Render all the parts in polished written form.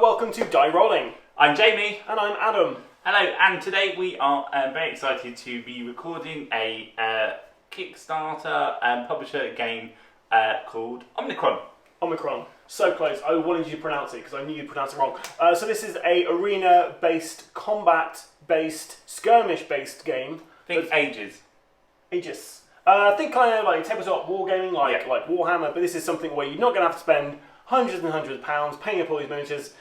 welcome to Die Rollin. I'm Jamie. And I'm Adam. Hello, and today we are very excited to be recording a Kickstarter publisher game called Omicron. Omicron. So close. I wanted you to pronounce it because I knew you'd pronounce it wrong. So this is a arena-based, combat-based, skirmish-based game. Think Aegis. Aegis. Think kind of like tabletop wargaming, like Warhammer, but this is something where you're not going to have to spend hundreds and hundreds of pounds paying up all these miniatures.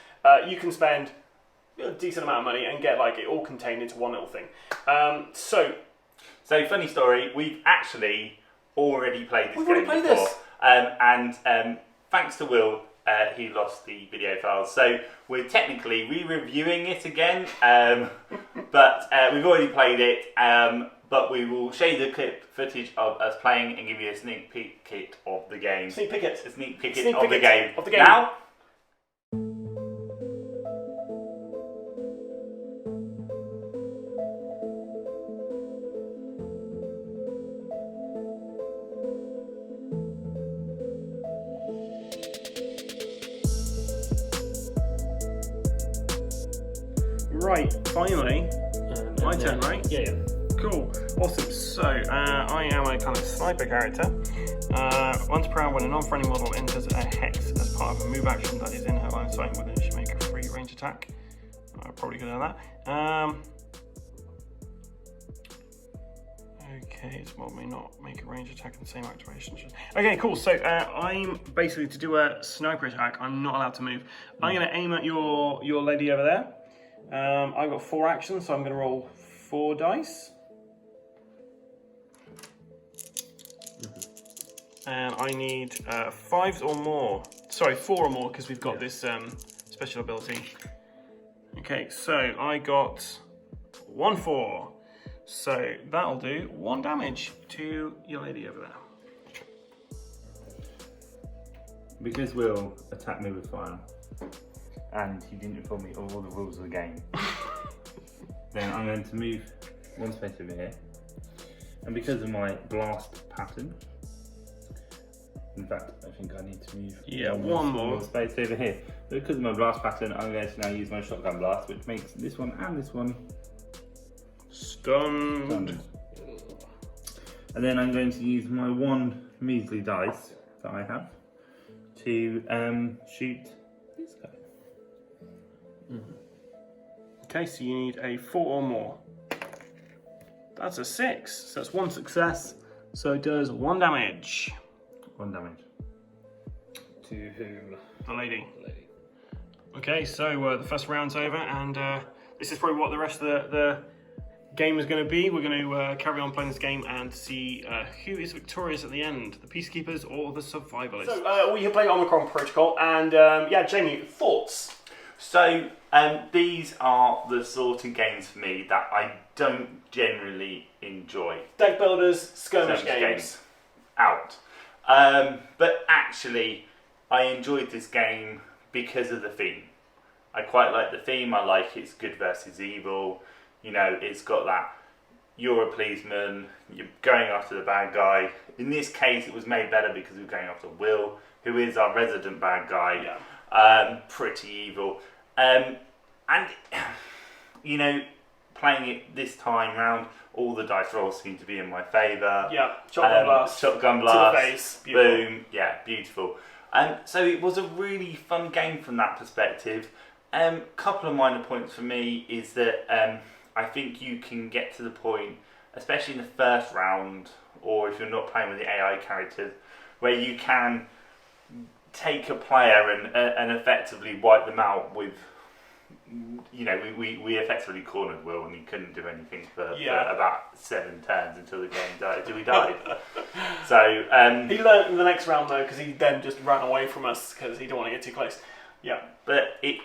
You can spend a decent amount of money and get like it all contained into one little thing. So funny story. We've actually already played this game before. This. And thanks to Will, he lost the video files. So we're technically re-reviewing it again, but we've already played it. But we will show you the clip footage of us playing and give you a sneak peek of the game. Sneak peek it. A sneak peek of the game. Now. Right, finally, my turn, right? Yeah. Cool, awesome. So, I am a kind of sniper character. Once per hour, when a non-friendly model enters a hex as part of a move action that is in her line of sight, within she make a free range attack. Probably good at that. Okay, this mod may not make a range attack in the same activation. Okay, cool. So I'm basically to do a sniper attack. I'm not allowed to move. I'm going to aim at your lady over there. I've got 4 actions, so I'm going to roll 4 dice. And I need 5s or more. Sorry, 4 or more, because we've got this special ability. Okay, so I got 1 4. So that'll do 1 damage to your lady over there. Because Will attacked me with fire, and he didn't inform me of all the rules of the game, then I'm going to move 1 space over here. And because of my blast pattern, in fact, I think I need to move one more space over here. But because of my blast pattern, I'm going to now use my shotgun blast, which makes this one and this one stunned. And then I'm going to use my 1 measly dice that I have to shoot this guy. Okay, so you need a 4 or more. That's a 6, so that's 1 success. So it does 1 damage. 1 damage. To whom? The lady. The lady. Okay, so the first round's over, and this is probably what the rest of the game is going to be. We're going to carry on playing this game and see who is victorious at the end, the peacekeepers or the survivalists. So we have played Omicron Protocol, and Jamie, thoughts? So these are the sort of games for me that I don't generally enjoy. Deck builders, skirmish games. Out. But actually, I enjoyed this game because of the theme. I quite like the theme. I like it's good versus evil. You know, it's got that, you're a policeman, you're going after the bad guy. In this case, it was made better because we were going after Will, who is our resident bad guy. Yeah. Pretty evil. And, you know, playing it this time round, all the dice rolls seem to be in my favour. Yeah, shotgun blast. Shotgun blast. To the face. Beautiful. Boom. Yeah, beautiful. So it was a really fun game from that perspective. Couple of minor points for me is that I think you can get to the point, especially in the first round, or if you're not playing with the AI characters, where you can take a player and effectively wipe them out with, you know, we effectively cornered Will and he couldn't do anything for about 7 turns until the game died. He died. So he learned in the next round though, because he then just ran away from us because he didn't want to get too close. Yeah, but it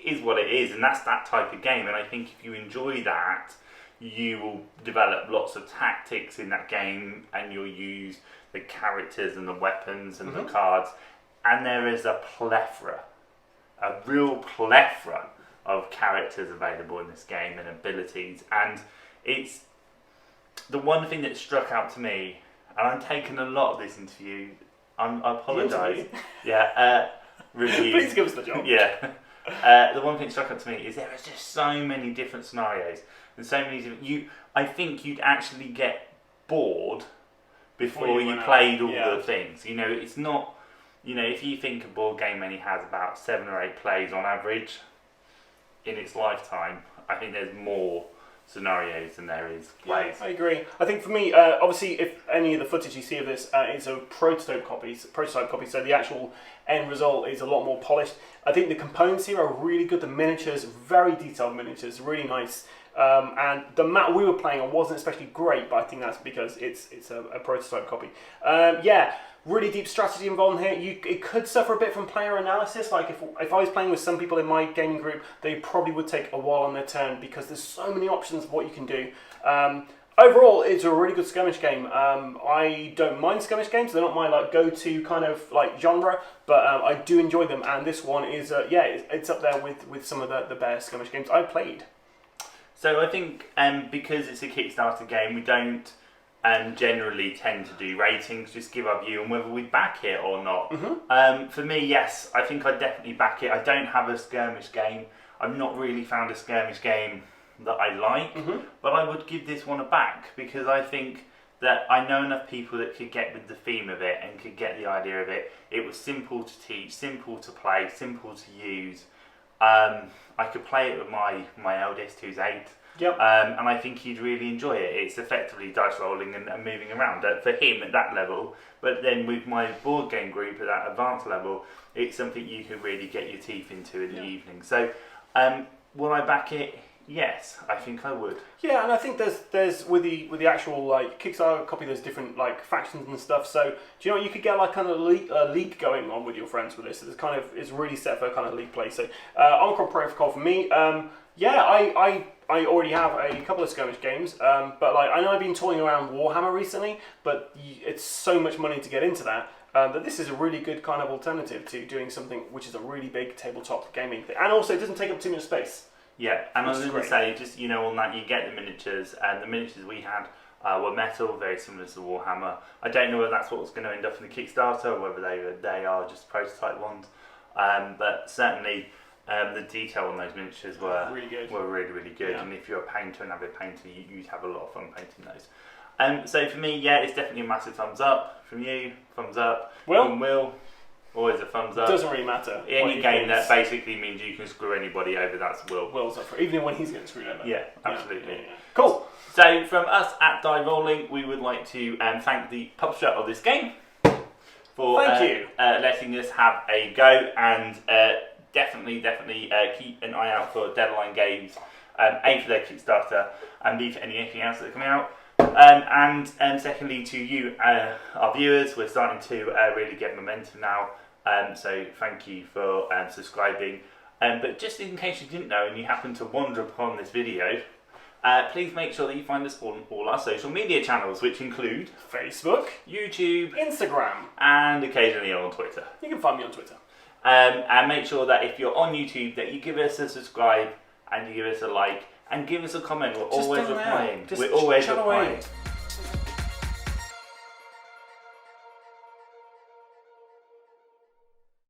is what it is, and that's that type of game. And I think if you enjoy that, you will develop lots of tactics in that game, and you'll use the characters and the weapons and the cards. And there is a real plethora of characters available in this game and abilities. And it's the one thing that struck out to me, and I'm taking a lot of this interview. I apologise. Yeah. Review. Please give us the job. Yeah. the one thing that struck out to me is there are just so many different scenarios and so many different. I think you'd actually get bored before you played all the things. You know, it's not. You know, if you think a board game only has about 7 or 8 plays on average in its lifetime, I think there's more scenarios than there is plays. Yeah, I agree. I think for me, obviously, if any of the footage you see of this is a prototype copy, so the actual end result is a lot more polished. I think the components here are really good. The miniatures, very detailed miniatures, really nice. And the map we were playing on wasn't especially great, but I think that's because it's a prototype copy. Really deep strategy involved in here. It could suffer a bit from player analysis. Like if I was playing with some people in my gaming group, they probably would take a while on their turn because there's so many options of what you can do. Overall, it's a really good skirmish game. I don't mind skirmish games; they're not my go-to kind of genre, but I do enjoy them. And this one is it's up there with some of the better skirmish games I've played. So I think because it's a Kickstarter game, we don't generally tend to do ratings, just give our view on whether we back it or not. Mm-hmm. For me, yes, I think I'd definitely back it. I don't have a skirmish game. I've not really found a skirmish game that I like, but I would give this one a back because I think that I know enough people that could get with the theme of it and could get the idea of it. It was simple to teach, simple to play, simple to use. I could play it with my eldest, who's 8. Yep. And I think he'd really enjoy it. It's effectively dice rolling and moving around for him at that level. But then with my board game group at that advanced level, it's something you can really get your teeth into in the evening. So, will I back it? Yes, I think I would. Yeah, and I think there's with the actual Kickstarter copy, there's different factions and stuff. So do you know what, you could get kind of a league going on with your friends with this. It's really set for kind of league play. So Omicron Protocol for me. I already have a couple of skirmish games, but I know I've been toying around Warhammer recently, but it's so much money to get into that. That this is a really good kind of alternative to doing something which is a really big tabletop gaming thing, and also it doesn't take up too much space. Yeah, and I was going to say, just on that, you get the miniatures, and the miniatures we had were metal, very similar to Warhammer. I don't know whether that's what's going to end up in the Kickstarter, or whether they are just prototype ones, but certainly the detail on those miniatures were really good. Yeah. And if you're a painter, an avid painter, you'd have a lot of fun painting those. So for me, it's definitely a massive thumbs up. From you, thumbs up. From Will, always a thumbs up. Doesn't really matter. Any game that basically means you can screw anybody over, that's Will. Will's up for it, even when he's getting screwed over. Yeah, absolutely. Yeah. Cool. So from us at Die Rollin, we would like to thank the publisher of this game for letting us have a go, and definitely keep an eye out for Deadline Games, A, for their Kickstarter, and B, for anything else that's coming out. And secondly, to you, our viewers, we're starting to really get momentum now. So thank you for subscribing. But just in case you didn't know and you happen to wander upon this video, please make sure that you find us on all our social media channels, which include Facebook, YouTube, Instagram, and occasionally on Twitter. You can find me on Twitter. And make sure that if you're on YouTube, that you give us a subscribe and you give us a like and give us a comment. We're always replying. We're always replying.